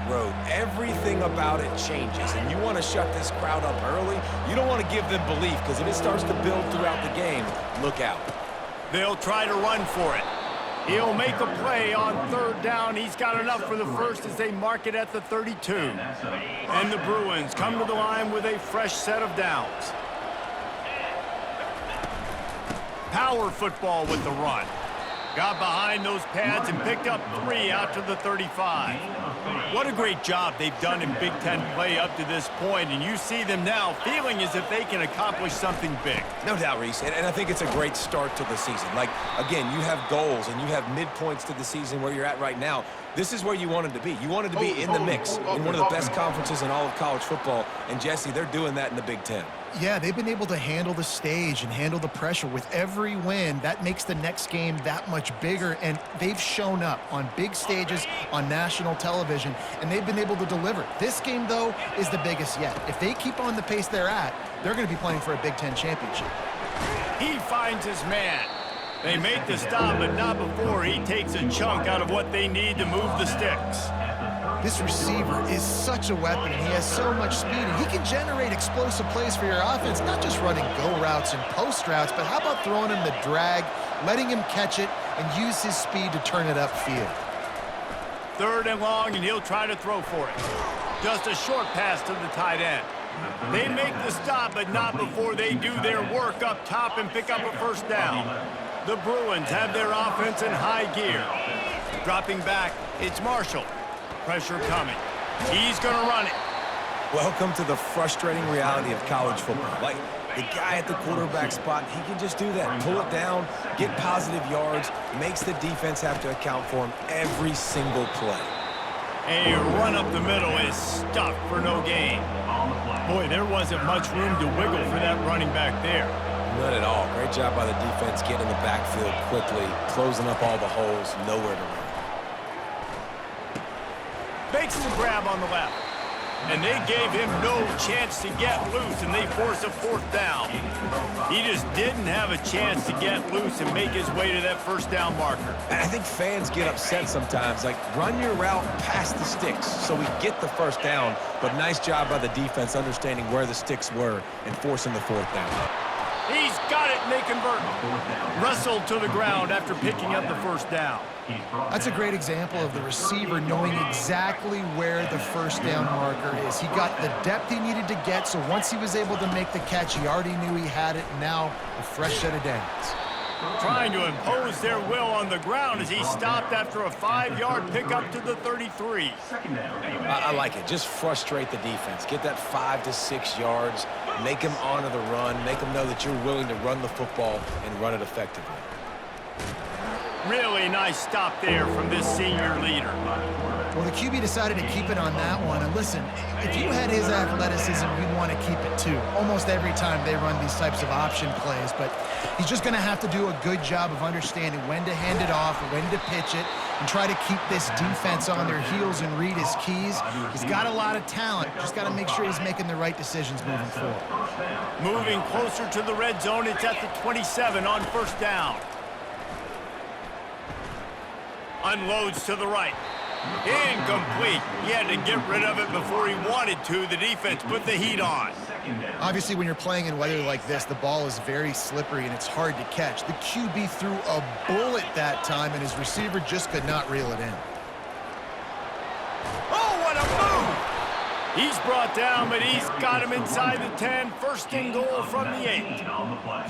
road, everything about it changes, and you want to shut this crowd up early. You don't want to give them belief, because if it starts to build throughout the game, look out. They'll try to run for it. He'll make a play on third down. He's got enough for the first as they mark it at the 32. And the Bruins come to the line with a fresh set of downs. Power football with the run. Got behind those pads and picked up 3 out to the 35. What a great job they've done in Big Ten play up to this point, and you see them now feeling as if they can accomplish something big. No doubt, Reese, and I think it's a great start to the season. Like, again, you have goals and you have midpoints to the season where you're at right now. This is where you wanted to be. You wanted to be in the mix in one of the best conferences in all of college football, and Jesse, they're doing that in the Big Ten. Yeah, they've been able to handle the stage and handle the pressure with every win. That makes the next game that much bigger, and they've shown up on big stages on national television, and they've been able to deliver. This game, though, is the biggest yet. If they keep on the pace they're at, they're going to be playing for a Big Ten championship. He finds his man. They make the stop, but not before he takes a chunk out of what they need to move the sticks. This receiver is such a weapon, and he has so much speed, and he can generate explosive plays for your offense, not just running go routes and post routes, but how about throwing him the drag, letting him catch it, and use his speed to turn it upfield. Third and long, and he'll try to throw for it. Just a short pass to the tight end. They make the stop, but not before they do their work up top and pick up a first down. The Bruins have their offense in high gear. Dropping back, it's Marshall. Pressure coming. He's going to run it. Welcome to the frustrating reality of college football. Like, the guy at the quarterback spot, he can just do that. Pull it down, get positive yards, makes the defense have to account for him every single play. A run up the middle is stuffed for no gain. Boy, there wasn't much room to wiggle for that running back there. Not at all. Great job by the defense getting in the backfield quickly, closing up all the holes, nowhere to run. Makes the grab on the left. And they gave him no chance to get loose, and they force a fourth down. He just didn't have a chance to get loose and make his way to that first down marker. And I think fans get upset sometimes. Like, run your route past the sticks so we get the first down. But nice job by the defense understanding where the sticks were and forcing the fourth down. He's got it, and they convert. Wrestled to the ground after picking up the first down. That's a great example of the receiver knowing exactly where the first down marker is. He got the depth he needed to get, so once he was able to make the catch, he already knew he had it, and now a fresh set of downs. Trying to impose their will on the ground as he stopped after a 5-yard pickup to the 33. I like it. Just frustrate the defense. Get that 5 to 6 yards. Make them honor the run. Make them know that you're willing to run the football and run it effectively. Really nice stop there from this senior leader. Well, the QB decided to keep it on that one. And listen, if you had his athleticism, you'd want to keep it too. Almost every time they run these types of option plays. But he's just going to have to do a good job of understanding when to hand it off, when to pitch it, and try to keep this defense on their heels and read his keys. He's got a lot of talent. Just got to make sure he's making the right decisions moving forward. Moving closer to the red zone, it's at the 27 on first down. Unloads to the right. Incomplete. He had to get rid of it before he wanted to. The defense put the heat on. Obviously, when you're playing in weather like this, the ball is very slippery and it's hard to catch. The QB threw a bullet that time, and his receiver just could not reel it in. Oh, what a move! He's brought down, but he's got him inside the 10. First and goal from the 8.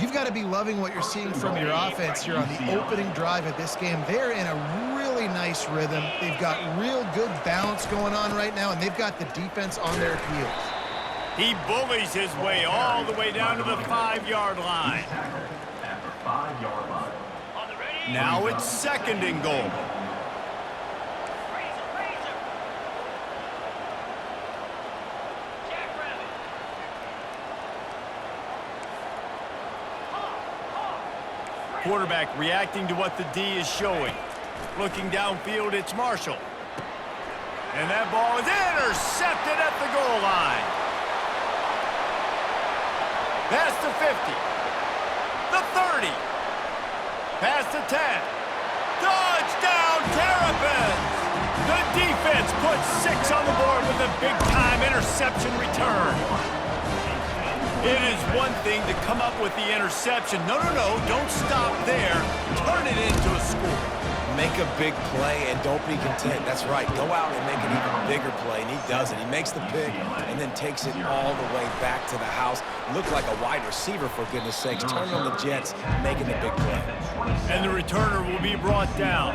You've got to be loving what you're seeing from your offense here on the opening drive of this game. They're in a really nice rhythm. They've got real good balance going on right now, and they've got the defense on their heels. He bullies his way all the way down to the 5-yard line. Now it's second and goal. Quarterback reacting to what the D is showing. Looking downfield, it's Marshall. And that ball is intercepted at the goal line. Past the 50. The 30. Past the 10. Touchdown, Terrapins! The defense defense puts 6 on the board with a big-time interception return. It is one thing to come up with the interception. No, don't stop there. Turn it into a score. Make a big play and don't be content. That's right. Go out and make an even bigger play, and he does it. He makes the pick and then takes it all the way back to the house. Looked like a wide receiver, for goodness sakes. Turning on the Jets, making the big play. And the returner will be brought down.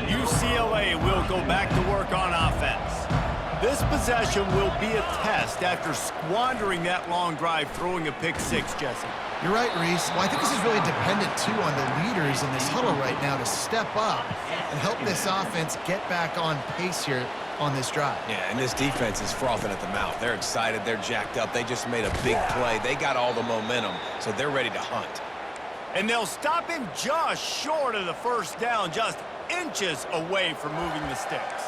UCLA will go back to work on offense. This possession will be a test after squandering that long drive, throwing a pick 6, Jesse. You're right, Reese. Well, I think this is really dependent, too, on the leaders in this huddle right now to step up and help this offense get back on pace here on this drive. Yeah, and this defense is frothing at the mouth. They're excited. They're jacked up. They just made a big play. They got all the momentum, so they're ready to hunt. And they'll stop him just short of the first down, just inches away from moving the sticks.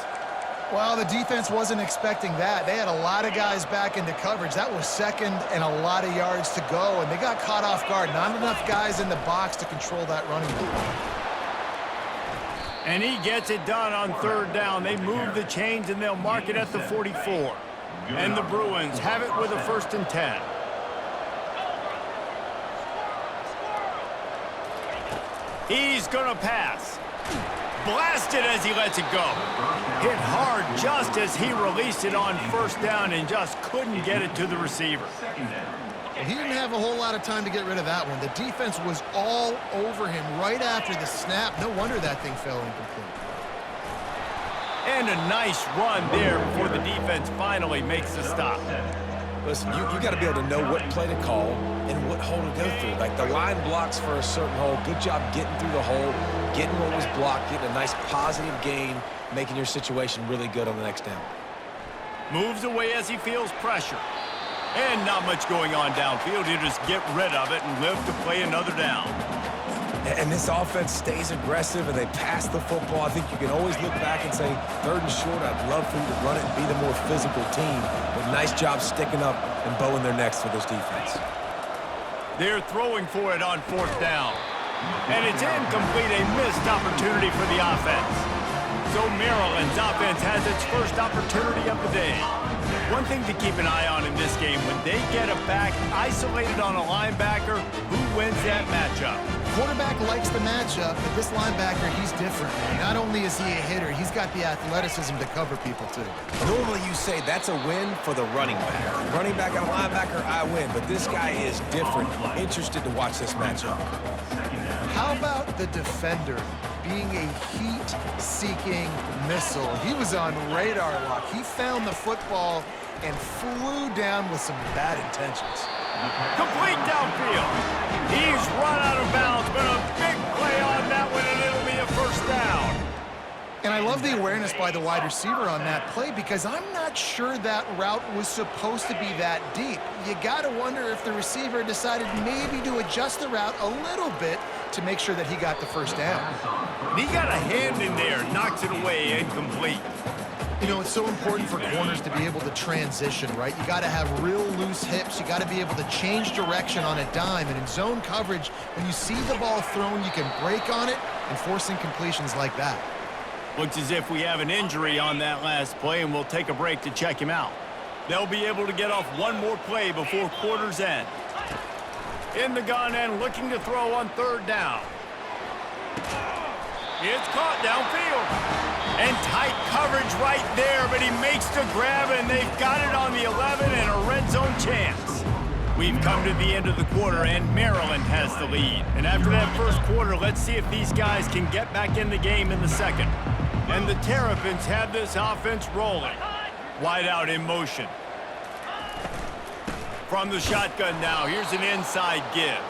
Well, the defense wasn't expecting that. They had a lot of guys back into coverage. That was second and a lot of yards to go, and they got caught off guard. Not enough guys in the box to control that running game. And he gets it done on third down. They move the chains, and they'll mark it at the 44. And the Bruins have it with a 1st and 10. He's going to pass. Blasted as he lets it go. Hit hard just as he released it on 1st down and just couldn't get it to the receiver. He didn't have a whole lot of time to get rid of that one. The defense was all over him right after the snap. No wonder that thing fell incomplete. And a nice run there before the defense finally makes the stop. Listen, you got to be able to know what play to call and what hole to go through. Like, the line blocks for a certain hole. Good job getting through the hole, getting what was blocked, getting a nice positive gain, making your situation really good on the next down. Moves away as he feels pressure. And not much going on downfield. He'll just get rid of it and live to play another down. And this offense stays aggressive, and they pass the football. I think you can always look back and say, 3rd and short, I'd love for you to run it and be the more physical team. But nice job sticking up and bowing their necks for this defense. They're throwing for it on 4th down. And it's incomplete, a missed opportunity for the offense. So Maryland's offense has its first opportunity of the day. One thing to keep an eye on in this game, when they get a back isolated on a linebacker, who wins that matchup? Quarterback likes the matchup, but this linebacker, he's different, man. Not only is he a hitter, he's got the athleticism to cover people, too. Normally you say that's a win for the running back. Running back and a linebacker, I win. But this guy is different. Interested to watch this matchup. How about the defender being a heat-seeking missile? He was on radar lock. He found the football and flew down with some bad intentions. Complete downfield. He's run out of bounds, but a big play on that one, and it'll be a 1st down. And I love the awareness by the wide receiver on that play because I'm not sure that route was supposed to be that deep. You got to wonder if the receiver decided maybe to adjust the route a little bit to make sure that he got the 1st down. And he got a hand in there, knocks it away, incomplete. You know, it's so important for corners to be able to transition, right? You got to have real loose hips. You got to be able to change direction on a dime. And in zone coverage, when you see the ball thrown, you can break on it and force incompletions like that. Looks as if we have an injury on that last play, and we'll take a break to check him out. They'll be able to get off one more play before quarter's end. In the gun and looking to throw on 3rd down. It's caught downfield. And tight coverage right there, but he makes the grab, and they've got it on the 11 and a red zone chance. We've come to the end of the quarter, and Maryland has the lead. And after that first quarter, let's see if these guys can get back in the game in the second. And the Terrapins have this offense rolling. Wide out in motion. From the shotgun now, here's an inside give.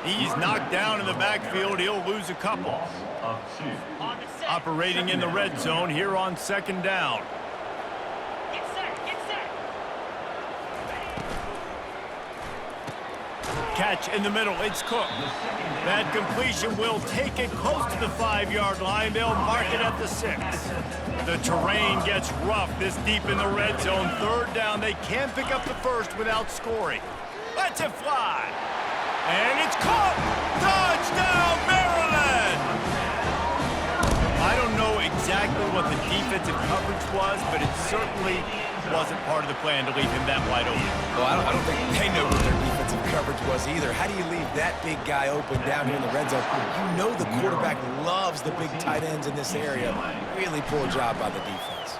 He's knocked down in the backfield. He'll lose a couple. Operating in the red zone here on 2nd down. Catch in the middle. It's Cook. That completion will take it close to the 5-yard line. They'll mark it at the 6. The terrain gets rough this deep in the red zone. 3rd down. They can't pick up the 1st without scoring. Lets it fly. And it's caught. Touchdown, Maryland! I don't know exactly exactly what the defensive coverage was, but it certainly wasn't part of the plan to leave him that wide open. Well, I don't think they know what their defensive coverage was either. How do you leave that big guy open down here in the red zone? You know the quarterback loves the big tight ends in this area. Really poor job by the defense.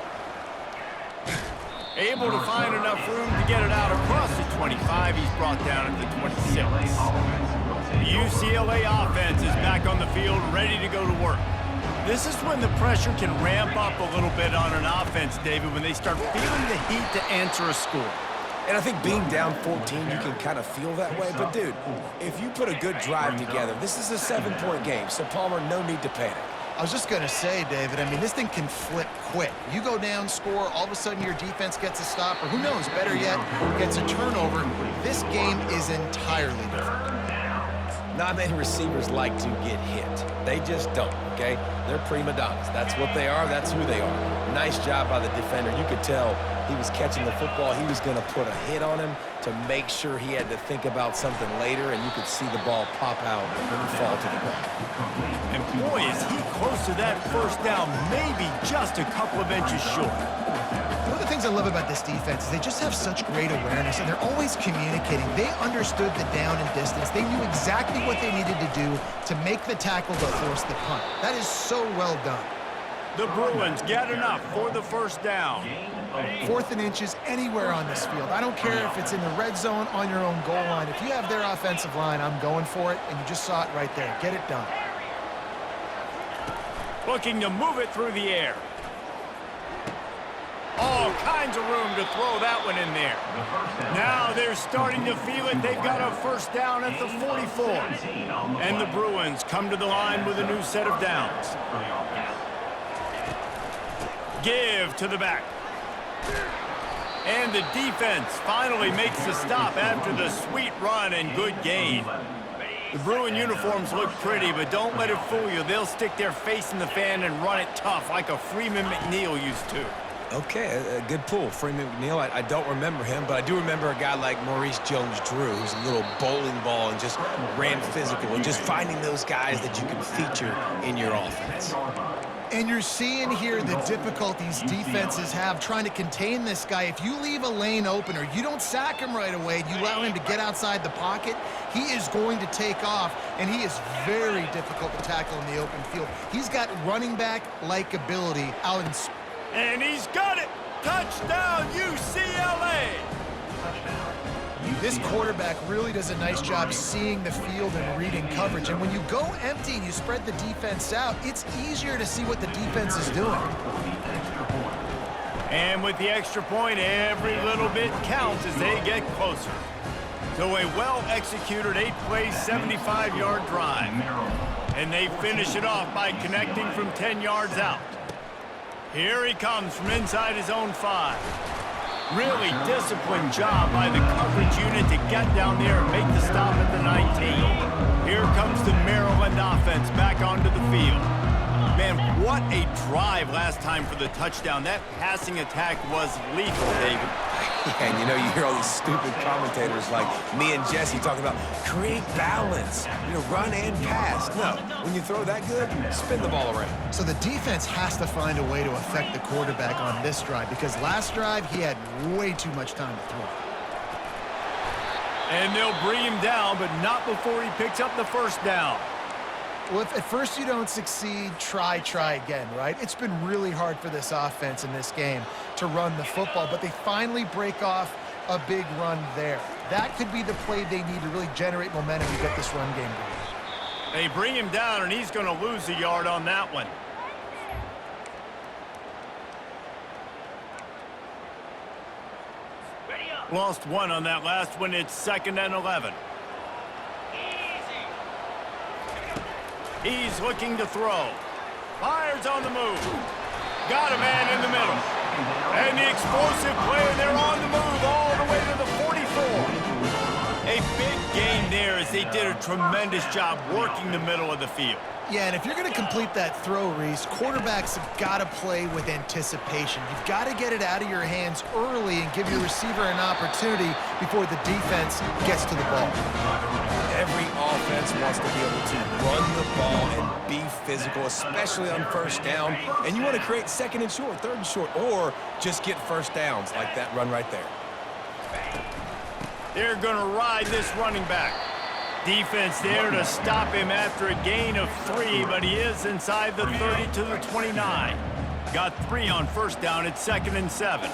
Able to find enough room to get it out across the 25. He's brought down at the 26. The UCLA offense is back on the field, ready to go to work. This is when the pressure can ramp up a little bit on an offense, David, when they start feeling the heat to answer a score. And I think being down 14, you can kind of feel that way. But, dude, if you put a good drive together, this is a 7-point game. So, Palmer, no need to panic. I was just going to say, David, I mean, this thing can flip quick. You go down, score, all of a sudden your defense gets a stop, or who knows, better yet, gets a turnover. This game is entirely different. Not many receivers like to get hit. They just don't, okay? They're prima donnas. That's what they are. That's who they are. Nice job by the defender. You could tell he was catching the football. He was going to put a hit on him to make sure he had to think about something later, and you could see the ball pop out and fall to the ground. And boy, is he close to that first down, maybe just a couple of inches short. One of the things I love about this defense is they just have such great awareness, and they're always communicating. They understood the down and distance. They knew exactly what they needed to do to make the tackle to force the punt. That is so well done. The Bruins get enough for the first down. 4th and inches anywhere on this field. I don't care if it's in the red zone, on your own goal line. If you have their offensive line, I'm going for it, and you just saw it right there. Get it done. Looking to move it through the air. All kinds of room to throw that one in there. Now they're starting to feel it. They've got a first down at the 44. And the Bruins come to the line with a new set of downs. Give to the back. And the defense finally makes the stop after the sweet run and good gain. The Bruin uniforms look pretty, but don't let it fool you. They'll stick their face in the fan and run it tough like a Freeman McNeil used to. Okay, a good pull. Freeman McNeil, I don't remember him, but I do remember a guy like Maurice Jones-Drew, who's a little bowling ball and just ran physical, and just finding those guys that you can feature in your offense. And you're seeing here the difficulties defenses have trying to contain this guy. If you leave a lane open or you don't sack him right away, you allow him to get outside the pocket, he is going to take off, and he is very difficult to tackle in the open field. He's got running back-like ability out in... And he's got it! Touchdown, UCLA! This quarterback really does a nice job seeing the field and reading coverage. And when you go empty and you spread the defense out, it's easier to see what the defense is doing. And with the extra point, every little bit counts as they get closer. So a well-executed 8-play, 75-yard drive. And they finish it off by connecting from 10 yards out. Here he comes from inside his own 5. Really disciplined job by the coverage unit to get down there and make the stop at the 19. Here comes the Maryland offense back onto the field. Man, what a drive last time for the touchdown. That passing attack was lethal, David. Yeah, and you know, you hear all these stupid commentators like me and Jesse talking about create balance, you know, run and pass. No, when you throw that good, spin the ball around. So the defense has to find a way to affect the quarterback on this drive, because last drive he had way too much time to throw. And they'll bring him down, but not before he picks up the first down. Well, if at first you don't succeed, try again, right? It's been really hard for this offense in this game to run the football, but they finally break off a big run there. That could be the play they need to really generate momentum to get this run game going. They bring him down, and he's going to lose a yard on that one. Lost one on that last one. It's 2nd and 11. He's looking to throw. Fires on the move. Got a man in the middle. And the explosive play, they're on the move all the way to the 44. A big gain there as they did a tremendous job working the middle of the field. Yeah, and if you're going to complete that throw, Reese, quarterbacks have got to play with anticipation. You've got to get it out of your hands early and give your receiver an opportunity before the defense gets to the ball. Every offense wants to be able to run the ball and be physical, especially on first down. And you want to create second and short, third and short, or just get first downs like that run right there. They're going to ride this running back. Defense there to stop him after a gain of 3, but he is inside the 30 to the 29. Got 3 on first down at 2nd and 7.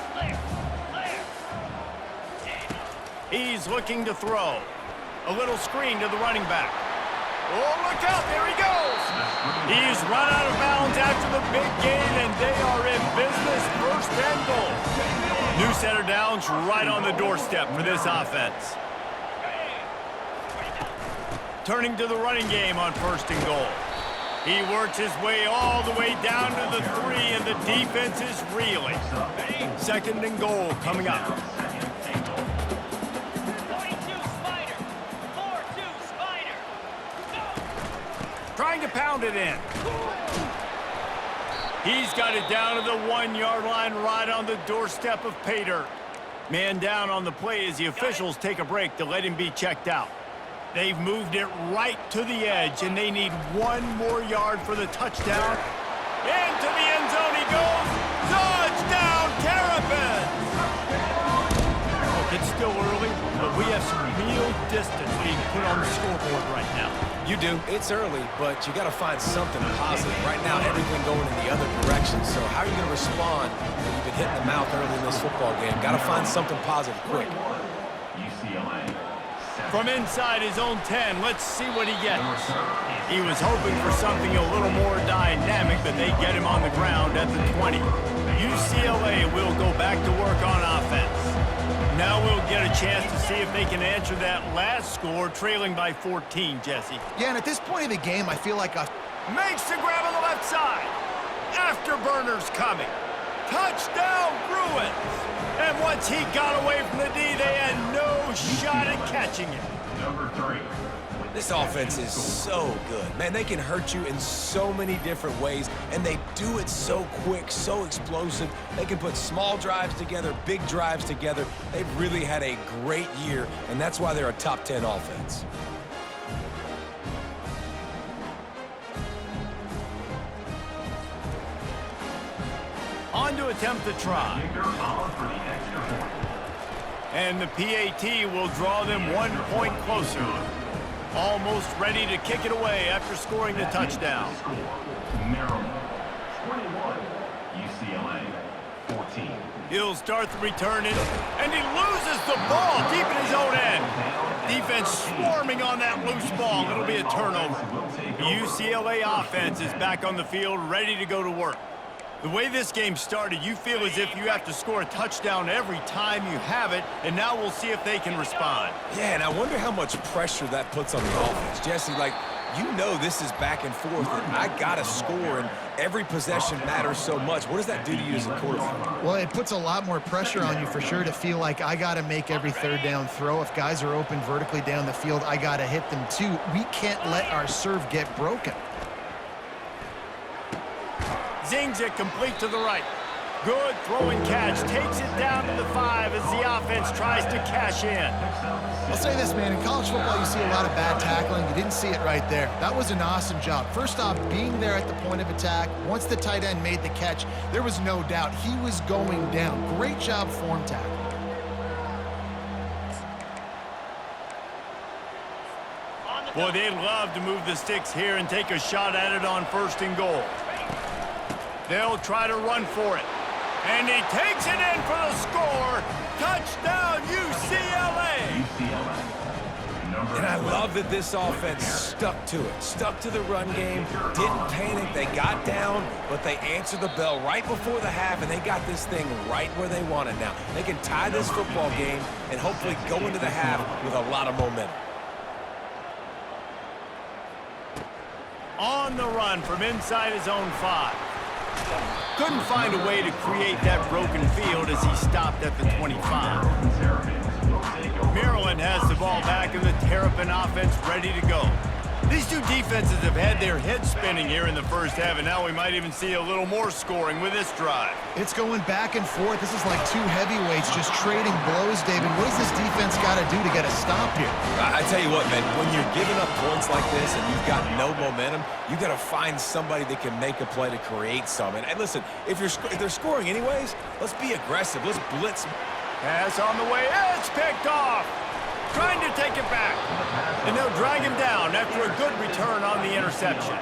He's looking to throw. A little screen to the running back. Oh, look out, there he goes. He's run out of bounds after the big gain, and they are in business, 1st and goal. New center downs right on the doorstep for this offense. Turning to the running game on 1st and goal. He works his way all the way down to the 3, and the defense is reeling. 2nd and goal coming up. 42 Spider. 4-2 Spider. Trying to pound it in. He's got it down to the 1-yard line right on the doorstep of pay dirt. Man down on the play as the officials take a break to let him be checked out. They've moved it right to the edge, and they need 1 more yard for the touchdown. Into the end zone he goes. Touchdown, Terrapins! Look, it's still early, but we have some real distance being put on the scoreboard right now. You do. It's early, but you got to find something positive. Right now, everything going in the other direction. So how are you going to respond when you've been hitting the mouth early in this football game? Got to find something positive quick. UCLA. From inside his own 10, let's see what he gets. He was hoping for something a little more dynamic, but they get him on the ground at the 20. UCLA will go back to work on offense. Now we'll get a chance to see if they can answer that last score, trailing by 14, Jesse. Yeah, and at this point in the game, I feel like Makes the grab on the left side. Afterburners coming. Touchdown, Bruins. And once he got away from the D, they had no shot at catching him. Number 3. This offense is so good. Man, they can hurt you in so many different ways, and they do it so quick, so explosive. They can put small drives together, big drives together. They've really had a great year, and that's why they're a top 10 offense. On to attempt the try. And the PAT will draw them 1 point closer. Almost ready to kick it away after scoring the touchdown. Maryland 21, UCLA 14. He'll start the return in, and he loses the ball deep in his own end. Defense swarming on that loose ball. It'll be a turnover. The UCLA offense is back on the field, ready to go to work. The way this game started, you feel as if you have to score a touchdown every time you have it, and now we'll see if they can respond. Yeah, and I wonder how much pressure that puts on the offense. Jesse, like, you know this is back and forth, and I got to score, and every possession matters so much. What does that do to you as a quarterback? well, it puts a lot more pressure on you for sure to feel like I got to make every 3rd down throw. If guys are open vertically down the field, I got to hit them too. We can't let our serve get broken. Zings it complete to the right. Good throw and catch. Takes it down to the 5 as the offense tries to cash in. I'll say this, man. In college football, you see a lot of bad tackling. You didn't see it right there. That was an awesome job. First off, being there at the point of attack. Once the tight end made the catch, there was no doubt he was going down. Great job form tackle. Boy, they'd love to move the sticks here and take a shot at it on 1st and goal. They'll try to run for it. And he takes it in for the score. Touchdown, UCLA! And I love that this offense stuck to it, stuck to the run game, didn't panic. They got down, but they answered the bell right before the half, and they got this thing right where they want it now. They can tie this football game and hopefully go into the half with a lot of momentum. On the run from inside his own 5. Couldn't find a way to create that broken field as he stopped at the 25. Maryland has the ball back and the Terrapin offense ready to go. These two defenses have had their heads spinning here in the first half, and now we might even see a little more scoring with this drive. It's going back and forth. This is like two heavyweights just trading blows, David. What does this defense got to do to get a stop here? I tell you what, man, when you're giving up points like this and you've got no momentum, you got to find somebody that can make a play to create some. And listen, if they're scoring anyways, let's be aggressive. Let's blitz. Pass on the way. It's picked off. Trying to take it back. And they'll drag him down after a good return on the interception.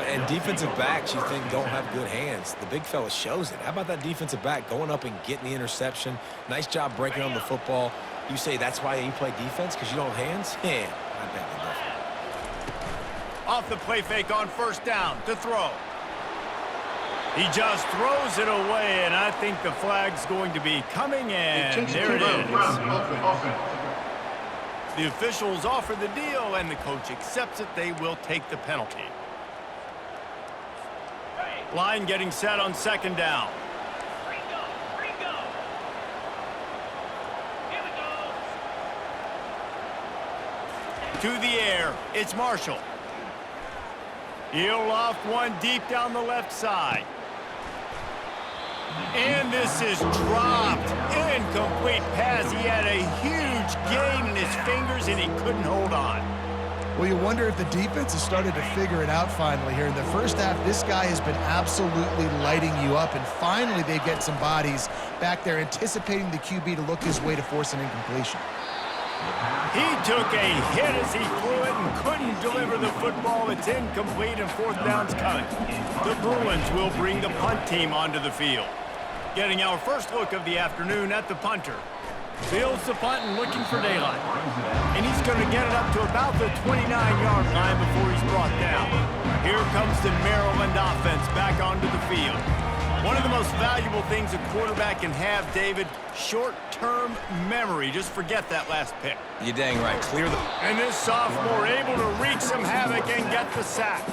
And defensive backs, you think, don't have good hands. The big fella shows it. How about that defensive back going up and getting the interception? Nice job breaking on the football. You say that's why you play defense, because you don't have hands? Yeah, I bet they don't. Off the play fake on first down to throw. He just throws it away, and I think the flag's going to be coming in. There it is. The officials offer the deal, and the coach accepts it. They will take the penalty. Line getting set on second down. Ringo. Here we go. To the air, it's Marshall. He'll loft one deep down the left side. And this is dropped. Incomplete pass. He had a huge gain in his fingers, and he couldn't hold on. Well, you wonder if the defense has started to figure it out finally here. In the first half, this guy has been absolutely lighting you up, and finally they get some bodies back there anticipating the QB to look his way to force an incompletion. He took a hit as he threw it and couldn't deliver the football. It's incomplete, and fourth down's coming. The Bruins will bring the punt team onto the field. Getting our first look of the afternoon at the punter. Fields the punt and looking for daylight. And he's going to get it up to about the 29-yard line before he's brought down. Here comes the Maryland offense back onto the field. One of the most valuable things a quarterback can have, David, short-term memory. Just forget that last pick. You're dang right. Clear the... And this sophomore able to wreak some havoc and get the sack.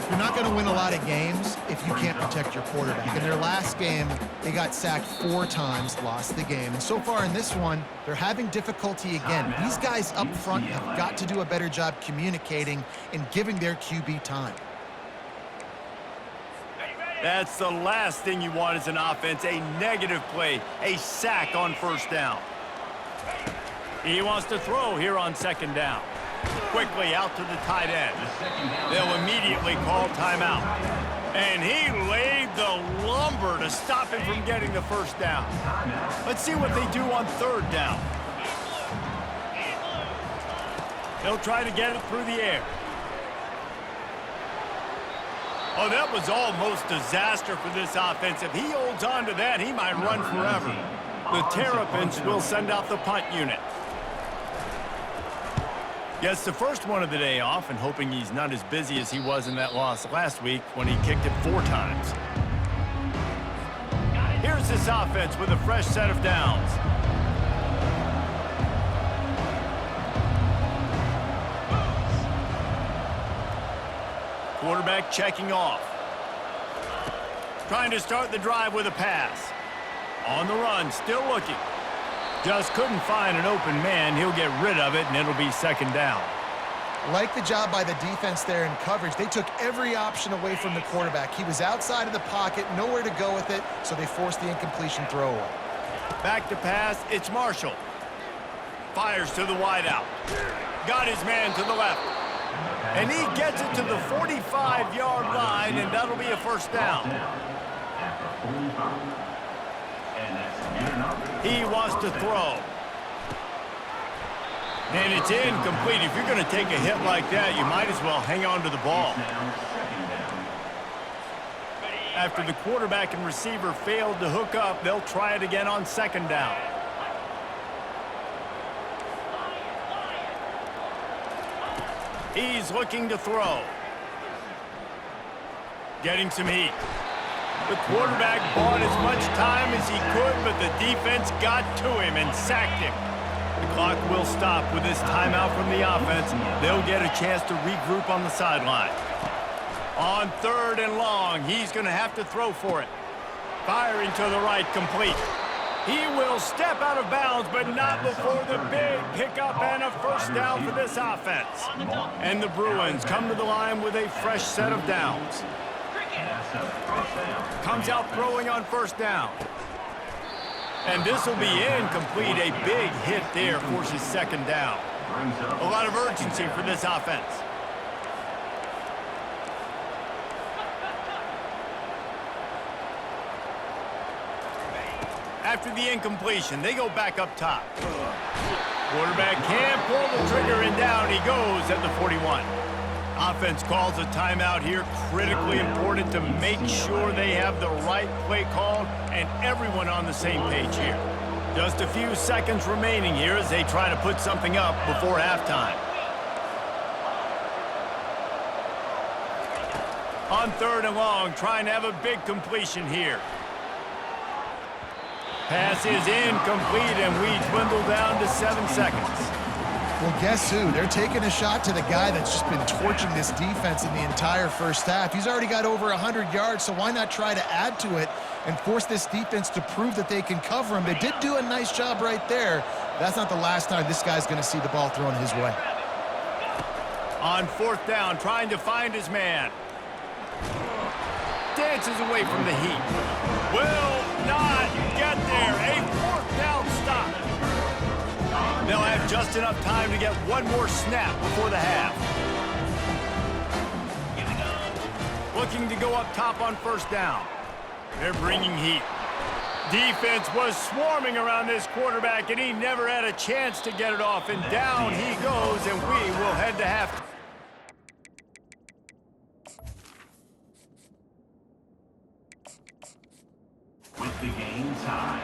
You're not going to win a lot of games if you can't protect your quarterback. In their last game, they got sacked 4 times, lost the game. And so far in this one, they're having difficulty again. These guys up front have got to do a better job communicating and giving their QB time. That's the last thing you want as an offense, a negative play, a sack on first down. He wants to throw here on second down. Quickly out to the tight end. They'll immediately call timeout. And he laid the lumber to stop him from getting the first down. Let's see what they do on third down. They'll try to get it through the air. Oh, that was almost disaster for this offense. If he holds on to that, he might run forever. The Terrapins will send out the punt unit. Gets the first one of the day off, and hoping he's not as busy as he was in that loss last week when he kicked it 4 times. Here's this offense with a fresh set of downs. Quarterback checking off. Trying to start the drive with a pass. On the run, still looking. Just couldn't find an open man. He'll get rid of it, and it'll be second down. Like the job by the defense there in coverage. They took every option away from the quarterback. He was outside of the pocket, nowhere to go with it, so they forced the incompletion throwaway. Back to pass, it's Marshall. Fires to the wideout. Got his man to the left. And he gets it to the 45-yard line, and that'll be a first down. He wants to throw. And it's incomplete. If you're going to take a hit like that, you might as well hang on to the ball. After the quarterback and receiver failed to hook up, they'll try it again on second down. He's looking to throw. Getting some heat. The quarterback bought as much time as he could, but the defense got to him and sacked him. The clock will stop with this timeout from the offense. They'll get a chance to regroup on the sideline. On third and long, he's going to have to throw for it. Firing to the right, complete. He will step out of bounds, but not before the big pickup and a first down for this offense. And the Bruins come to the line with a fresh set of downs. Comes out throwing on first down. And this will be incomplete. A big hit there forces second down. A lot of urgency for this offense. After the incompletion, they go back up top. Quarterback can't pull the trigger, and down he goes at the 41. Offense calls a timeout here. Critically important to make sure they have the right play called and everyone on the same page here. Just a few seconds remaining here as they try to put something up before halftime. On 3rd and long, trying to have a big completion here. Pass is incomplete, and we dwindle down to 7 seconds. Well, guess who? They're taking a shot to the guy that's just been torching this defense in the entire first half. He's already got over 100 yards, so why not try to add to it and force this defense to prove that they can cover him? They did do a nice job right there. That's not the last time this guy's going to see the ball thrown his way. On 4th down, trying to find his man. Dances away from the heat. Will not get there. A 4th down stop. They'll have just enough time to get one more snap before the half. Looking to go up top on 1st down. They're bringing heat. Defense was swarming around this quarterback, and he never had a chance to get it off. And down he goes, and we will head to halftime. With the game tied.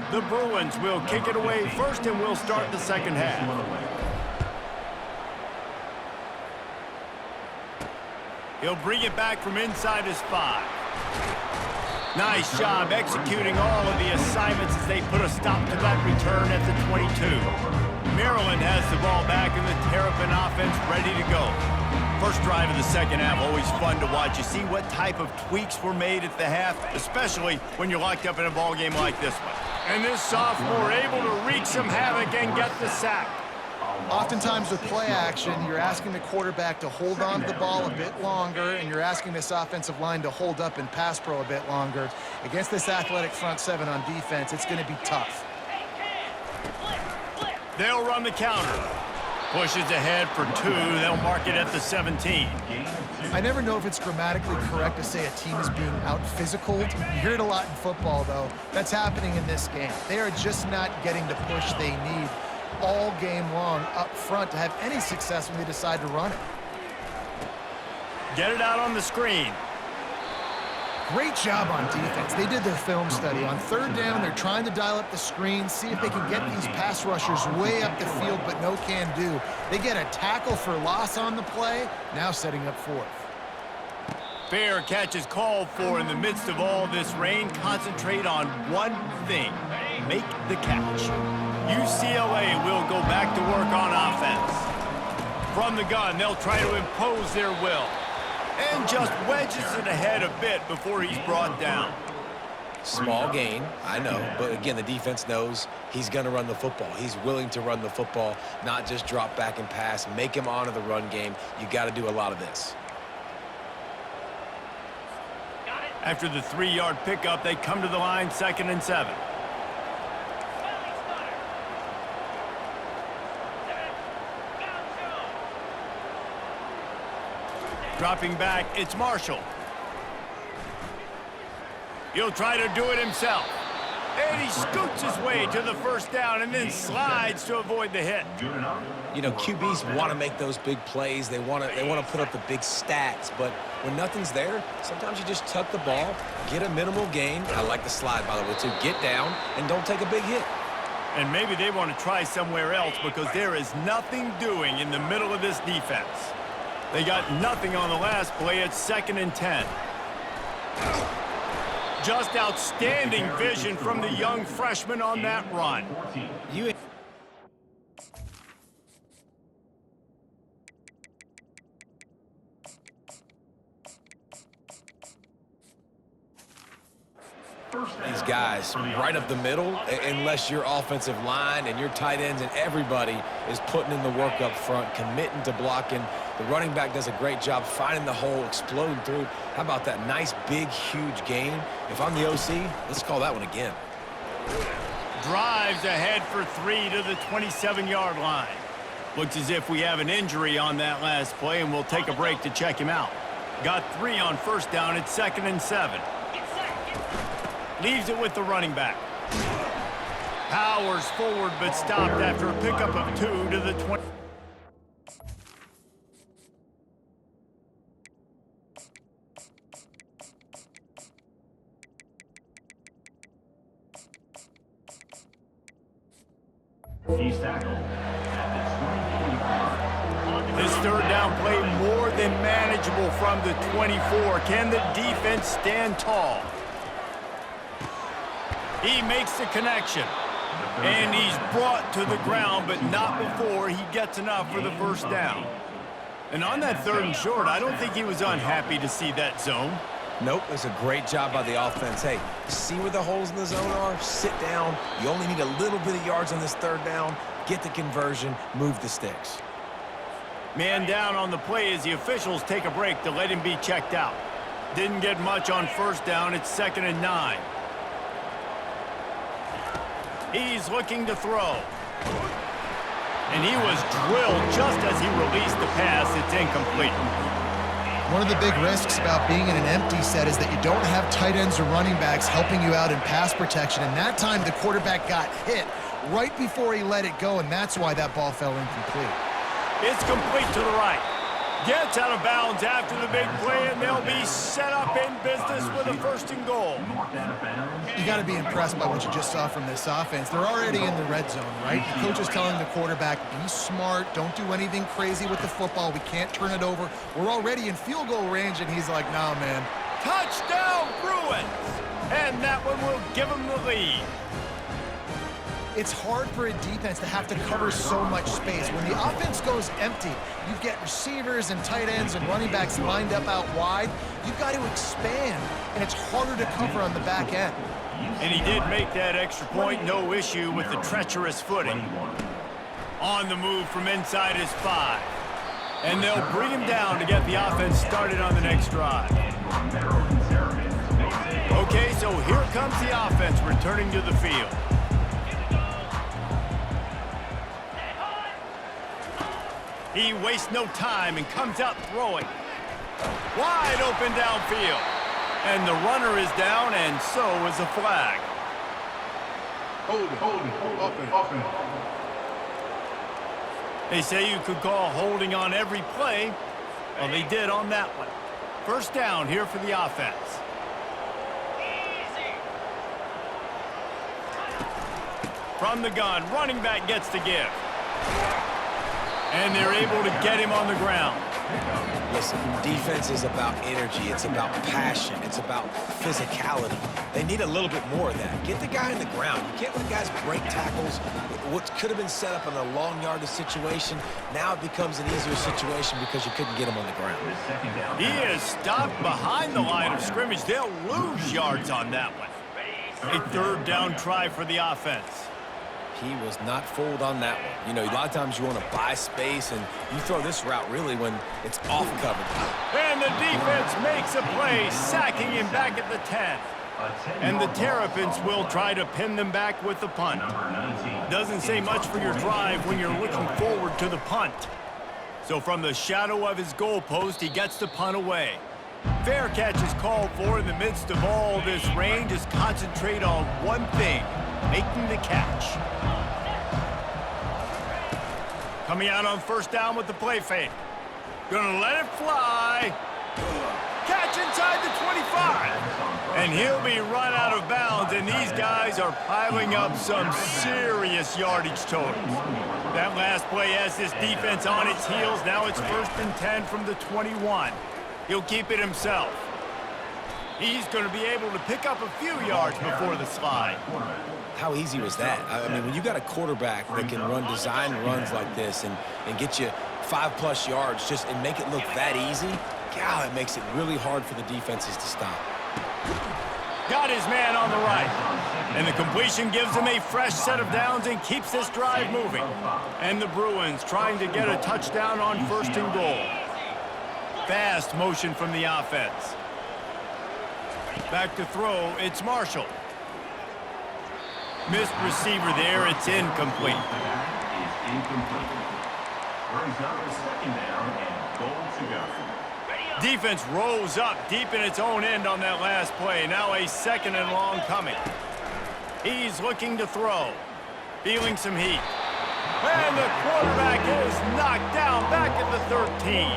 The Bruins will kick it away first, and we'll start the second half. He'll bring it back from inside his 5. Nice job executing all of the assignments as they put a stop to that return at the 22. Maryland has the ball back, and the Terrapin offense ready to go. First drive of the second half, always fun to watch. You see what type of tweaks were made at the half, especially when you're locked up in a ball game like this one. And this sophomore able to wreak some havoc and get the sack. Oftentimes with play action, you're asking the quarterback to hold on to the ball a bit longer, and you're asking this offensive line to hold up in pass pro a bit longer. Against this athletic front 7 on defense, it's going to be tough. They'll run the counter. Pushes ahead for 2. They'll mark it at the 17. I never know if it's grammatically correct to say a team is being out-physicaled. You hear it a lot in football, though. That's happening in this game. They are just not getting the push they need all game long up front to have any success when they decide to run it. Get it out on the screen. Great job on defense. They did their film study. On 3rd down, they're trying to dial up the screen, see if they can get these pass rushers way up the field, but no can do. They get a tackle for loss on the play, now setting up 4th. Fair catch is called for in the midst of all this rain. Concentrate on one thing. Make the catch. UCLA will go back to work on offense. From the gun, they'll try to impose their will. And just wedges it ahead a bit before he's brought down. Small gain, I know, but again, the defense knows he's going to run the football. He's willing to run the football, not just drop back and pass, make him honor the run game. You got to do a lot of this. After the 3-yard pickup, they come to the line, 2nd and 7. Dropping back, it's Marshall. He'll try to do it himself. And he scoots his way to the 1st down and then slides to avoid the hit. You know, QBs want to make those big plays. They want to put up the big stats, but when nothing's there, sometimes you just tuck the ball, get a minimal gain. I like the slide, by the way, too. Get down and don't take a big hit. And maybe they want to try somewhere else because there is nothing doing in the middle of this defense. They got nothing on the last play. It's 2nd and 10. Just outstanding vision from the young freshman on that run. These guys guys right up the middle unless your offensive line and your tight ends and everybody is putting in the work up front, committing to blocking. The running back does a great job finding the hole, exploding through. How about that nice, big, huge gain? If I'm the OC, let's call that one again. Drives ahead for 3 to the 27-yard line. Looks as if we have an injury on that last play, and we'll take a break to check him out. Got 3 on first down. It's 2nd and 7. Leaves it with the running back. Powers forward, but stopped after a pickup of 2 to the 20. He's tackled at the 24 yard. This third down play more than manageable from the 24. Can the defense stand tall? He makes the connection. And he's brought to the ground, but not before he gets enough for the first down. And on that 3rd and short, I don't think he was unhappy to see that zone. Nope, it's a great job by the offense. Hey, see where the holes in the zone are? Sit down. You only need a little bit of yards on this 3rd down. Get the conversion, move the sticks. Man down on the play as the officials take a break to let him be checked out. Didn't get much on first down. It's 2nd and 9. He's looking to throw. And he was drilled just as he released the pass. It's incomplete. One of the big risks about being in an empty set is that you don't have tight ends or running backs helping you out in pass protection. And that time, the quarterback got hit right before he let it go, and that's why that ball fell incomplete. It's complete to the right. Gets out of bounds after the big play, and they'll be set up in business with a 1st and goal. You got to be impressed by what you just saw from this offense. They're already in the red zone, right? The coach is telling the quarterback, be smart, don't do anything crazy with the football. We can't turn it over. We're already in field goal range, and he's like, nah, man. Touchdown, Bruins! And that one will give them the lead. It's hard for a defense to have to cover so much space. When the offense goes empty, you get receivers and tight ends and running backs lined up out wide. You've got to expand, and it's harder to cover on the back end. And he did make that extra point, no issue with the treacherous footing. On the move from inside his 5. And they'll bring him down to get the offense started on the next drive. Okay, so here comes the offense returning to the field. He wastes no time and comes out throwing. Wide open downfield. And the runner is down, and so is a flag. Hold. They say you could call holding on every play. Well, they did on that one. First down here for the offense. From the gun, running back gets the give. And they're able to get him on the ground. Listen, defense is about energy. It's about passion. It's about physicality. They need a little bit more of that. Get the guy in the ground. You can't let guys break tackles. What could have been set up in a long yardage situation, now it becomes an easier situation because you couldn't get him on the ground. He is stopped behind the line of scrimmage. They'll lose yards on that one. A 3rd down try for the offense. He was not fooled on that one. You know, a lot of times you want to buy space, and you throw this route really when it's off coverage. And the defense makes a play, sacking him back at the 10. And the Terrapins will try to pin them back with the punt. Doesn't say much for your drive when you're looking forward to the punt. So from the shadow of his goalpost, he gets the punt away. Fair catch is called for in the midst of all this rain. Just concentrate on one thing, making the catch. Coming out on first down with the play fake. Gonna let it fly. Catch inside the 25. And he'll be run out of bounds, and these guys are piling up some serious yardage totals. That last play has this defense on its heels. Now it's 1st and 10 from the 21. He'll keep it himself. He's going to be able to pick up a few yards before the slide. How easy was that? I mean, when you got a quarterback that can run design runs like this and get you 5+ yards just and make it look that easy, God, it makes it really hard for the defenses to stop. Got his man on the right. And the completion gives them a fresh set of downs and keeps this drive moving. And the Bruins trying to get a touchdown on 1st and goal. Fast motion from the offense. Back to throw, it's Marshall. Missed receiver there, it's incomplete. Is incomplete. Brings up a 2nd down and goal to go. Defense rose up deep in its own end on that last play. Now a 2nd and long coming. He's looking to throw. Feeling some heat. And the quarterback is knocked down back at the 13.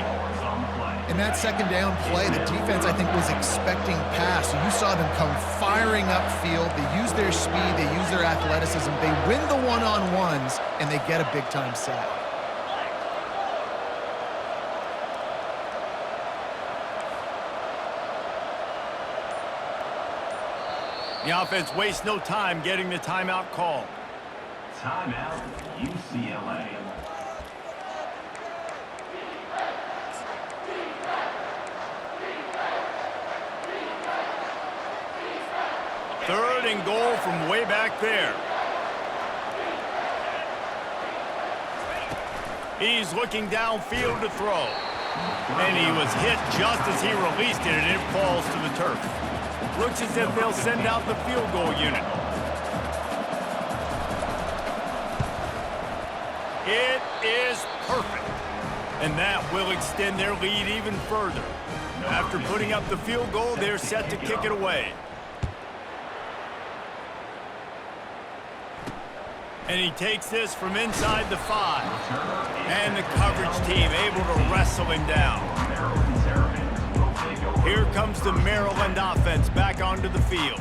In that 2nd down play, the defense, I think, was expecting pass. So you saw them come firing upfield. They use their speed. They use their athleticism. They win the one-on-ones, and they get a big-time sack. The offense wastes no time getting the timeout called. Timeout, UCLA. Third and goal from way back there. He's looking downfield to throw. And he was hit just as he released it, and it falls to the turf. Looks as if they'll send out the field goal unit. It is perfect. And that will extend their lead even further. After putting up the field goal, they're set to kick it away. And he takes this from inside the 5. And the coverage team able to wrestle him down. Here comes the Maryland offense back onto the field.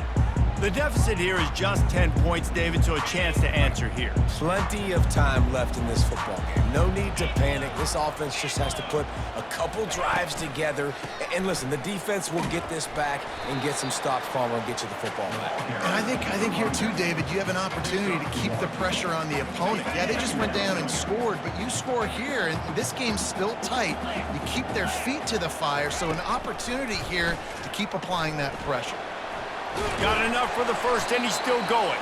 The deficit here is just 10 points, David, so a chance to answer here. Plenty of time left in this football game. No need to panic. This offense just has to put a couple drives together. And listen, the defense will get this back and get some stops, Palmer, and get you the football back. And I think here too, David, you have an opportunity to keep the pressure on the opponent. Yeah, they just went down and scored, but you score here, and this game's still tight. You keep their feet to the fire, so an opportunity here to keep applying that pressure. Got enough for the first, and he's still going.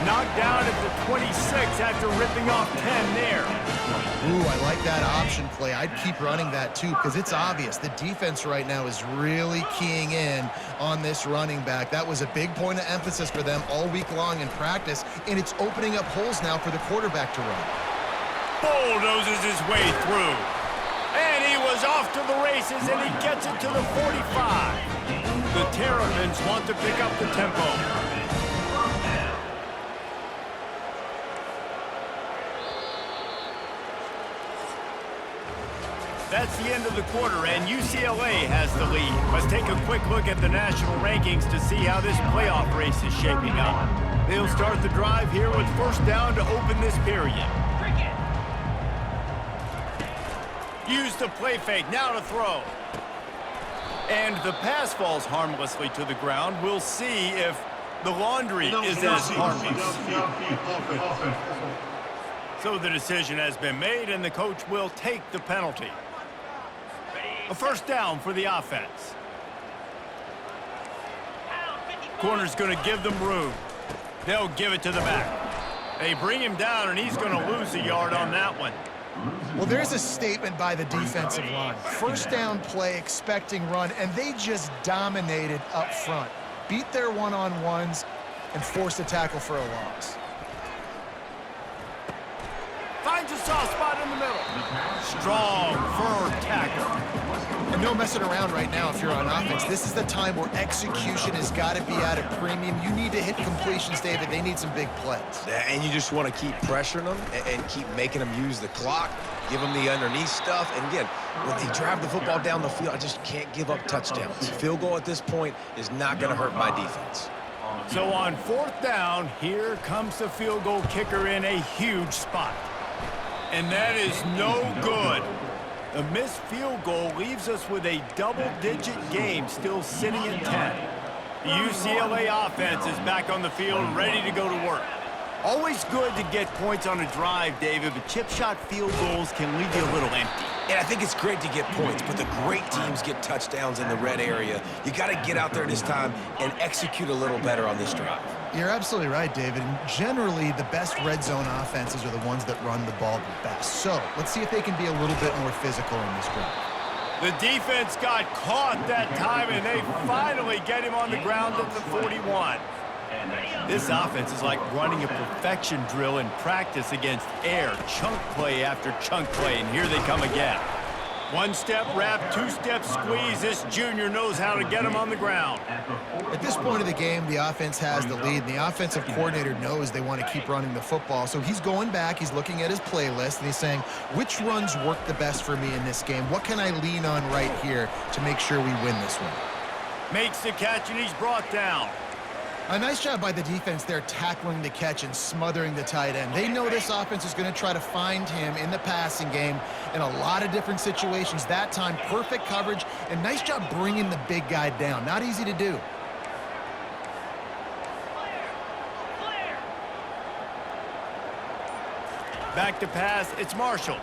Knocked down at the 26 after ripping off 10 there. Ooh, I like that option play. I'd keep running that too, because it's obvious the defense right now is really keying in on this running back. That was a big point of emphasis for them all week long in practice, and it's opening up holes now for the quarterback to run. Bulldozes his way through. And he was off to the races, and he gets it to the 45. The Terrapins want to pick up the tempo. That's the end of the quarter, and UCLA has the lead. Let's take a quick look at the national rankings to see how this playoff race is shaping up. They'll start the drive here with 1st down to open this period. Use the play fake, now to throw. And the pass falls harmlessly to the ground. We'll see if the laundry is as harmless. So the decision has been made, and the coach will take the penalty. A 1st down for the offense. Corner's going to give them room. They'll give it to the back. They bring him down, and he's going to lose a yard on that one. Well, there's a statement by the defensive line. 1st down play, expecting run, and they just dominated up front. Beat their one-on-ones and forced a tackle for a loss. Finds a soft spot in the middle. Strong, firm tackle. And no messing around right now if you're on offense. This is the time where execution has got to be at a premium. You need to hit completions, David. They need some big plays. And you just want to keep pressuring them and keep making them use the clock, give them the underneath stuff. And again, when they drive the football down the field, I just can't give up touchdowns. Field goal at this point is not going to hurt my defense. So on 4th down, here comes the field goal kicker in a huge spot. And that is no good. A missed field goal leaves us with a double-digit game still sitting at 10. The UCLA offense is back on the field, ready to go to work. Always good to get points on a drive, David, but chip shot field goals can leave you a little empty. And I think it's great to get points, but the great teams get touchdowns in the red area. You got to get out there this time and execute a little better on this drive. You're absolutely right, David. And generally, the best red zone offenses are the ones that run the ball the best. So let's see if they can be a little bit more physical in this drive. The defense got caught that time, and they finally get him on the ground at the 41. This offense is like running a perfection drill in practice against air, chunk play after chunk play, and here they come again. One-step wrap, two-step squeeze. This junior knows how to get him on the ground. At this point of the game, the offense has the lead, and the offensive coordinator knows they want to keep running the football. So he's going back, he's looking at his playlist, and he's saying, which runs work the best for me in this game? What can I lean on right here to make sure we win this one? Makes the catch, and he's brought down. A nice job by the defense there tackling the catch and smothering the tight end. They know this offense is going to try to find him in the passing game in a lot of different situations. That time, perfect coverage, and nice job bringing the big guy down. Not easy to do. Back to pass, it's Marshall.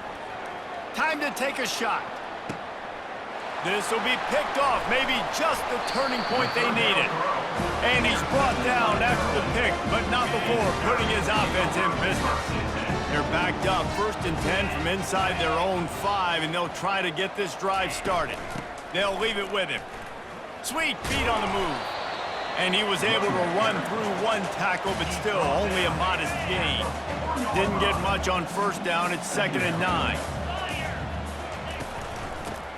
Time to take a shot. This will be picked off, maybe just the turning point they needed. And he's brought down after the pick, but not before putting his offense in business. They're backed up 1st and 10 from inside their own 5, and they'll try to get this drive started. They'll leave it with him. Sweet feet on the move. And he was able to run through one tackle, but still only a modest gain. Didn't get much on 1st down. It's 2nd and 9.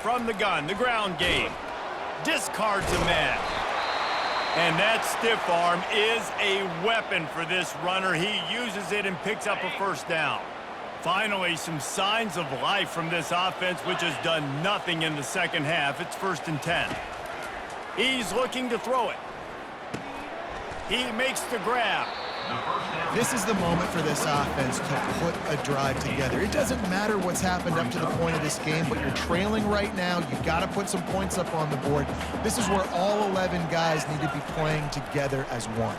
From the gun, the ground game. Discards a man. And that stiff arm is a weapon for this runner. He uses it and picks up a 1st down. Finally, some signs of life from this offense, which has done nothing in the 2nd half. It's 1st and 10. He's looking to throw it. He makes the grab. This is the moment for this offense to put a drive together. It doesn't matter what's happened up to the point of this game, but you're trailing right now. You've got to put some points up on the board. This is where all 11 guys need to be playing together as one.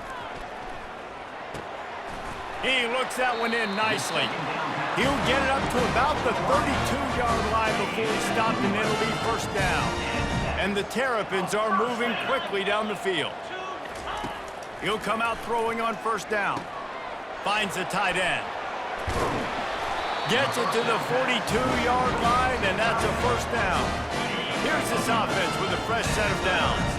He looks that one in nicely. He'll get it up to about the 32-yard line before he stopped, and it'll be 1st down. And the Terrapins are moving quickly down the field. He'll come out throwing on 1st down. Finds the tight end. Gets it to the 42-yard line, and that's a 1st down. Here's this offense with a fresh set of downs.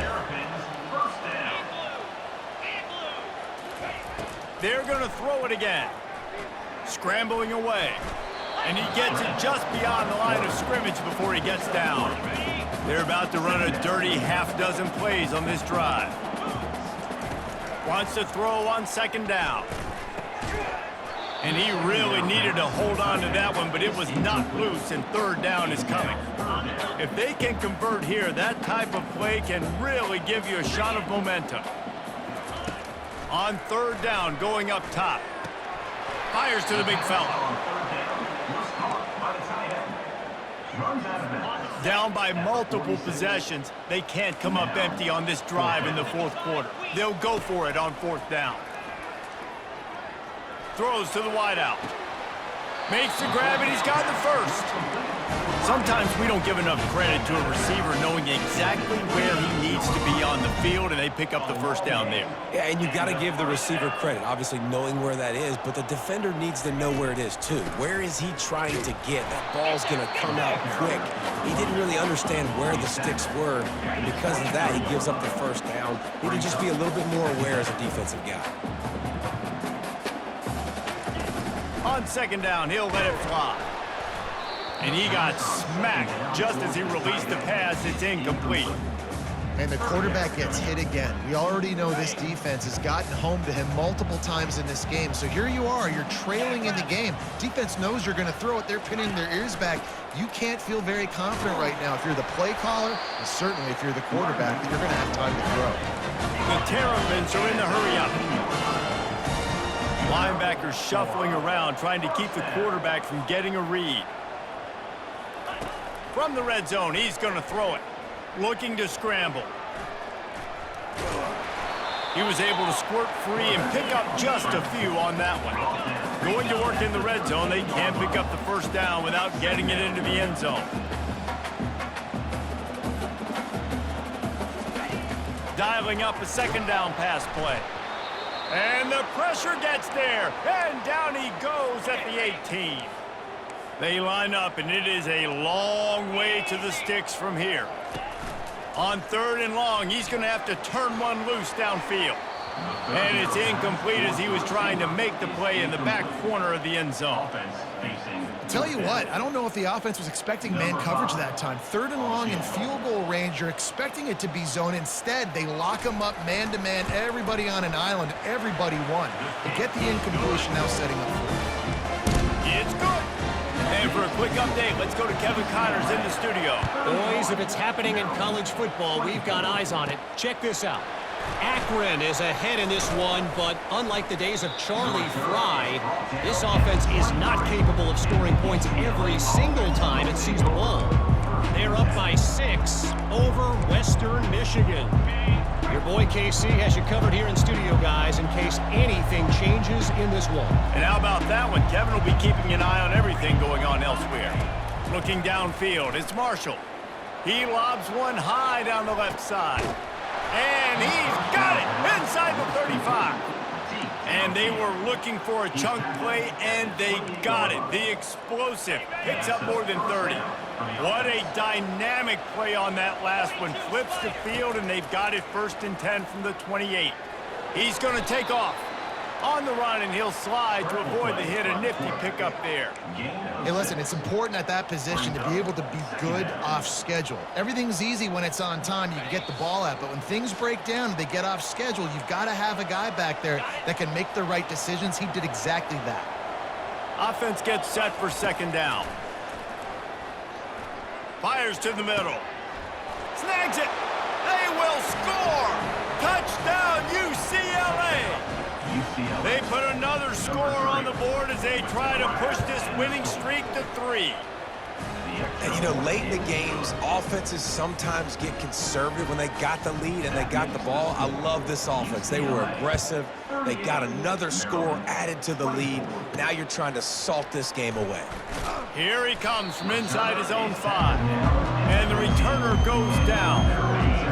They're going to throw it again. Scrambling away. And he gets it just beyond the line of scrimmage before he gets down. They're about to run a dirty half-dozen plays on this drive. Wants to throw on 2nd down. And he really needed to hold on to that one, but it was not loose, and 3rd down is coming. If they can convert here, that type of play can really give you a shot of momentum. On 3rd down, going up top. Fires to the big fella. Down by multiple possessions, they can't come up empty on this drive in the 4th quarter. They'll go for it on 4th down. Throws to the wideout. Makes the grab, and he's got the 1st. Sometimes we don't give enough credit to a receiver knowing exactly where he needs to be on the field, and they pick up the 1st down there. Yeah, and you got to give the receiver credit, obviously knowing where that is, but the defender needs to know where it is too. Where is he trying to get? That ball's going to come out quick. He didn't really understand where the sticks were, and because of that, he gives up the 1st down. He need to just be a little bit more aware as a defensive guy. On 2nd down, he'll let it fly. And he got smacked just as he released the pass. It's incomplete. And the quarterback gets hit again. We already know this defense has gotten home to him multiple times in this game. So here you are, you're trailing in the game. Defense knows you're going to throw it. They're pinning their ears back. You can't feel very confident right now if you're the play caller, and certainly if you're the quarterback, that you're going to have time to throw. The Terrapins are in the hurry-up. Linebackers shuffling around, trying to keep the quarterback from getting a read. From the red zone, he's going to throw it. Looking to scramble. He was able to squirt free and pick up just a few on that one. Going to work in the red zone, they can't pick up the first down without getting it into the end zone. Dialing up a second down pass play. And the pressure gets there, and down he goes at the 18. They line up, and it is a long way to the sticks from here. On 3rd and long, he's going to have to turn one loose downfield. And it's incomplete as he was trying to make the play in the back corner of the end zone. Tell you what, I don't know if the offense was expecting man coverage that time. 3rd and long in field goal range, you're expecting it to be zone. Instead, they lock them up man-to-man, everybody on an island, everybody won. They get the incompletion now setting up for it. It's good. And for a quick update, let's go to Kevin Connors in the studio. Boys, if it's happening in college football, we've got eyes on it. Check this out. Akron is ahead in this one, but unlike the days of Charlie Fry, this offense is not capable of scoring points every single time it sees the ball. They're up by 6 over Western Michigan. Your boy KC has you covered here in studio, guys, in case anything changes in this one. And how about that one? Kevin will be keeping an eye on everything going on elsewhere. Looking downfield, it's Marshall. He lobs one high down the left side. And he's got it inside the 35. And they were looking for a chunk play, and they got it. The explosive picks up more than 30. What a dynamic play on that last one. Flips the field, and they've got it 1st and 10 from the 28. He's going to take off on the run, and he'll slide to avoid the hit. A nifty pickup there. Hey, listen, it's important at that position to be able to be good off schedule. Everything's easy when it's on time. You can get the ball out, but when things break down and they get off schedule, you've got to have a guy back there that can make the right decisions. He did exactly that. Offense gets set for 2nd down. Fires to the middle. Snags it. They will score. Touchdown, UCLA. They put another score on the board as they try to push this winning streak to 3. And, you know, late in the games, offenses sometimes get conservative when they got the lead and they got the ball. I love this offense. They were aggressive. They got another score added to the lead. Now you're trying to salt this game away. Here he comes from inside his own 5. And the returner goes down.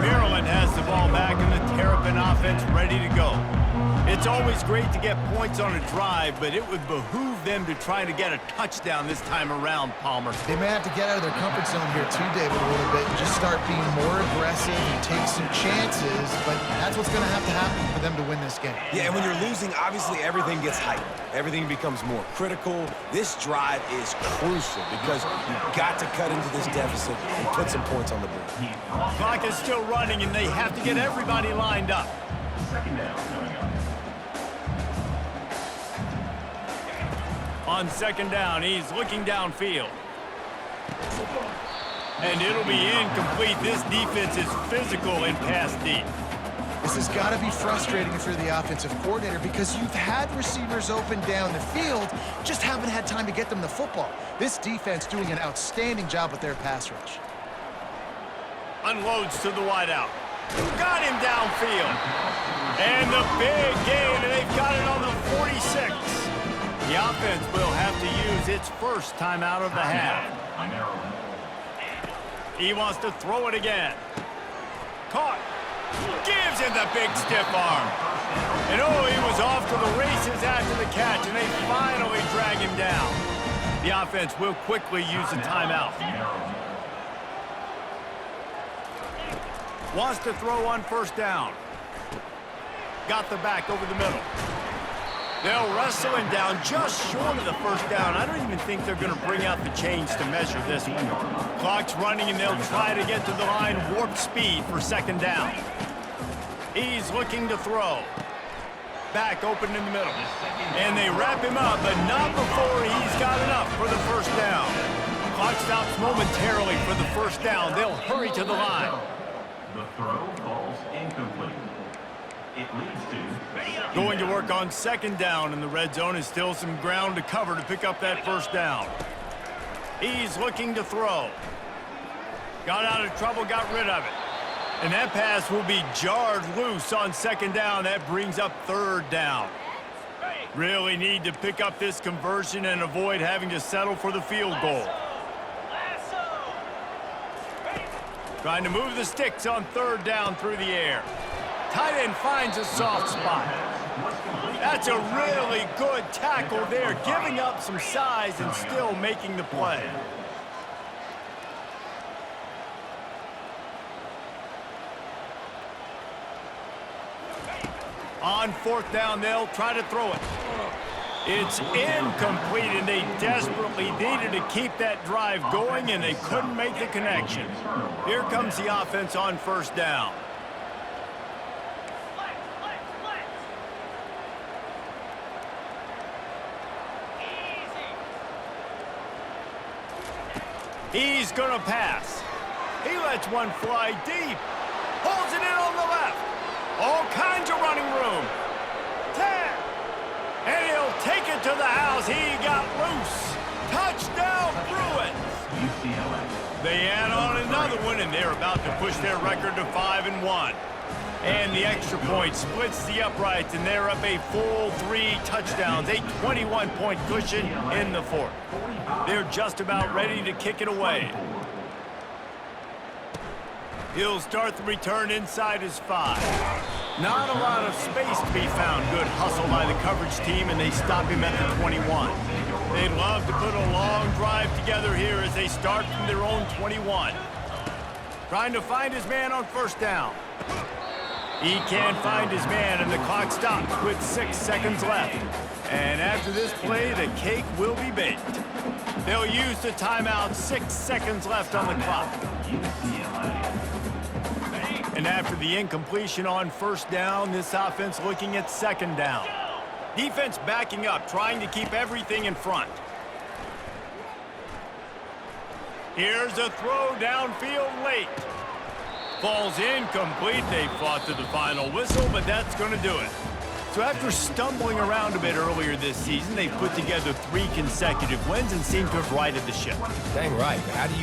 Maryland has the ball back and the Terrapin offense ready to go. It's always great to get points on a drive, but it would behoove them to try to get a touchdown this time around, Palmer. They may have to get out of their comfort zone here too, David, a little bit and just start being more aggressive and take some chances, but that's what's going to happen for them to win this game. Yeah, and when you're losing, obviously everything gets heightened. Everything becomes more critical. This drive is crucial because you've got to cut into this deficit and put some points on the board. Clock is still running, and they have to get everybody lined up. 2nd down coming up. On 2nd down, he's looking downfield. And it'll be incomplete. This defense is physical and pass deep. This has got to be frustrating if you're the offensive coordinator because you've had receivers open down the field, just haven't had time to get them the football. This defense doing an outstanding job with their pass rush. Unloads to the wideout. Got him downfield. And the big gain, and they've got it on the 46. The offense will have to use its first timeout of the half. He wants to throw it again. Caught. Gives him the big stiff arm. And oh, he was off to the races after the catch, and they finally drag him down. The offense will quickly use a timeout. Wants to throw on 1st down. Got the back over the middle. They'll wrestle him down just short of the 1st down. I don't even think they're going to bring out the chains to measure this one. Clock's running, and they'll try to get to the line warp speed for 2nd down. He's looking to throw. Back open in the middle. And they wrap him up, but not before he's got enough for the 1st down. Clock stops momentarily for the 1st down. They'll hurry to the line. The throw falls incomplete. It leads to Going to work on 2nd down in the red zone is still some ground to cover to pick up that 1st down. He's looking to throw. Got out of trouble, got rid of it. And that pass will be jarred loose on second down. That brings up third down. Really need to pick up this conversion and avoid having to settle for the field goal. Trying to move the sticks on third down through the air. Tight end finds a soft spot. That's a really good tackle there, giving up some size and still making the play. On fourth down, they'll try to throw it. It's incomplete, and they desperately needed to keep that drive going, and they couldn't make the connection. Here comes the offense on first down. He's going to pass. He lets one fly deep. Pulls it in on the left. All kinds of running room. 10. And he'll take it to the house. He got loose. Touchdown, Bruins. UCLA. They add on another one, and they're about to push their record to 5-1. And the extra point splits the uprights, and they're up a full 3 touchdowns, a 21-point cushion in the fourth. They're just about ready to kick it away. He'll start the return inside his 5. Not a lot of space to be found. Good hustle by the coverage team, and they stop him at the 21. They'd love to put a long drive together here as they start from their own 21. Trying to find his man on first down. He can't find his man, and the clock stops with 6 seconds left. And after this play, the cake will be baked. They'll use the timeout, 6 seconds left on the clock. And after the incompletion on first down, this offense looking at second down. Defense backing up, trying to keep everything in front. Here's a throw downfield late. Falls incomplete. They fought to the final whistle, but that's going to do it. So after stumbling around a bit earlier this season, they've put together 3 consecutive wins and seem to have righted the ship. Dang right. How do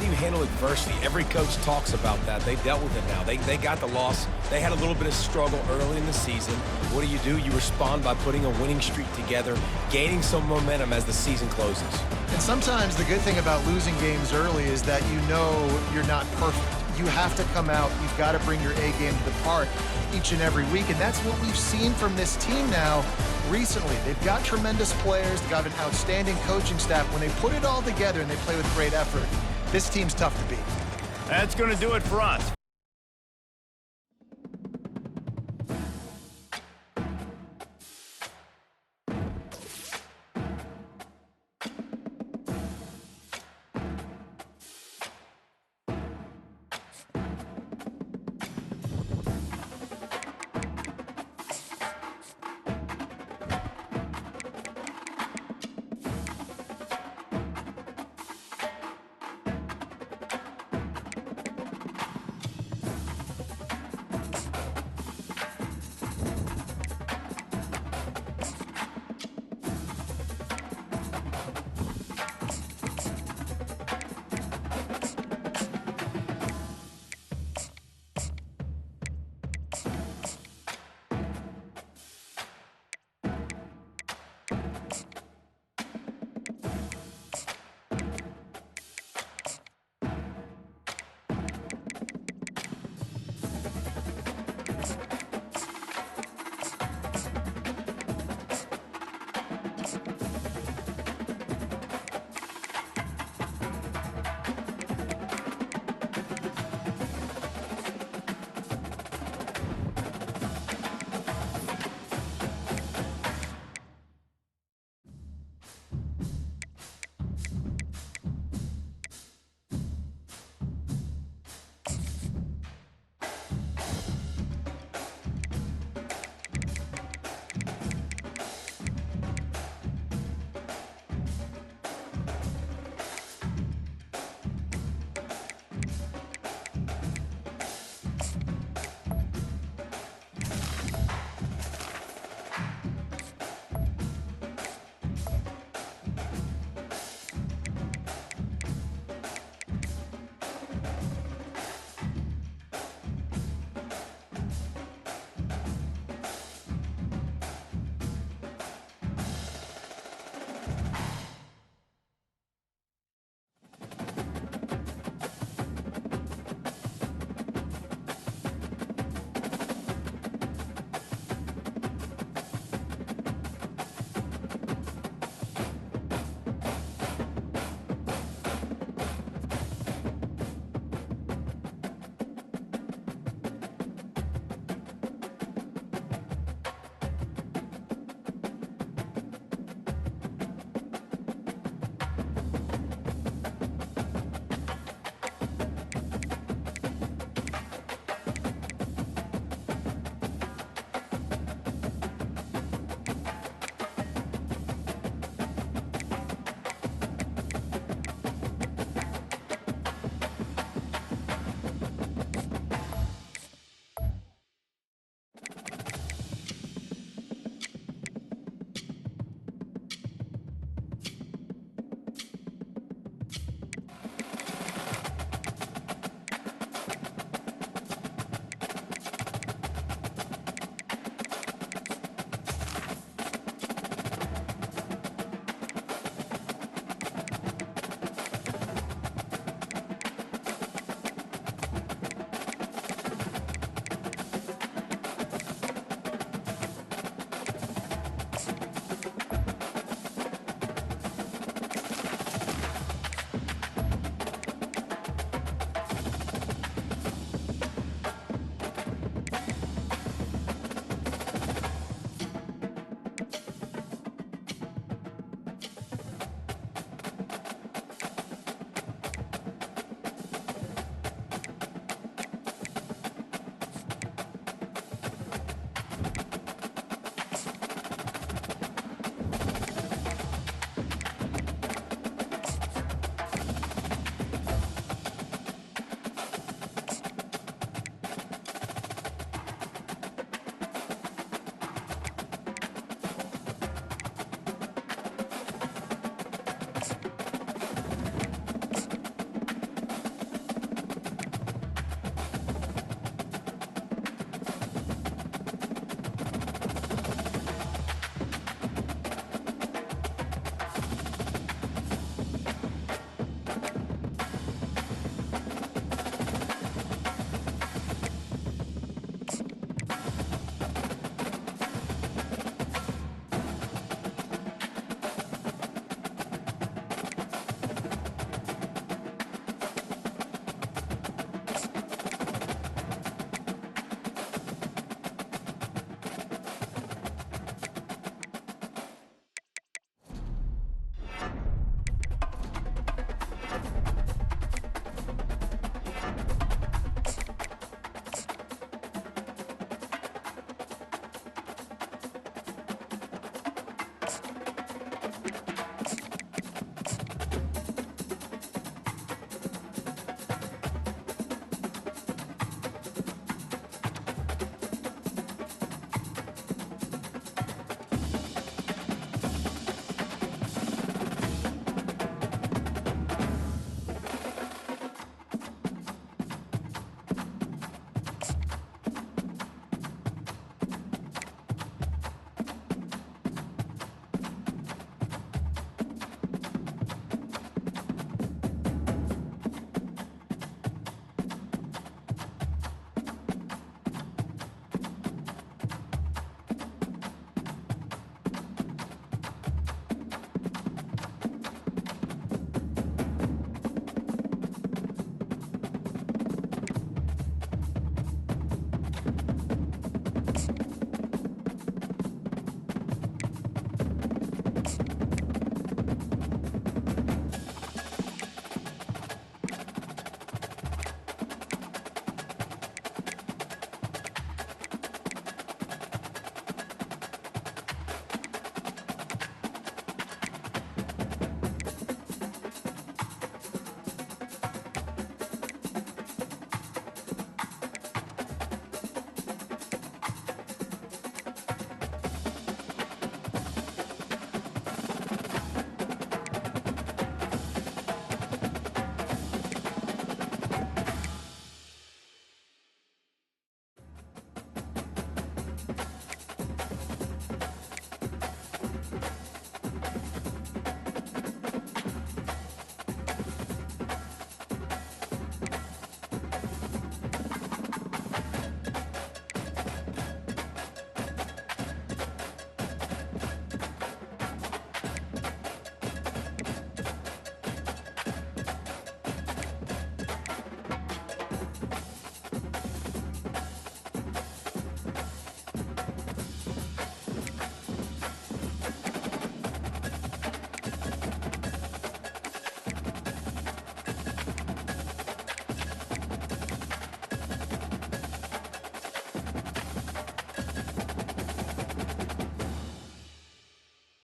you handle adversity? Every coach talks about that. They dealt with it now. They got the loss. They had a little bit of struggle early in the season. What do? You respond by putting a winning streak together, gaining some momentum as the season closes. And sometimes the good thing about losing games early is that you know you're not perfect. You have to come out. You've got to bring your A game to the park each and every week, and that's what we've seen from this team now recently. They've got tremendous players. They've got an outstanding coaching staff. When they put it all together and they play with great effort, this team's tough to beat. That's going to do it for us.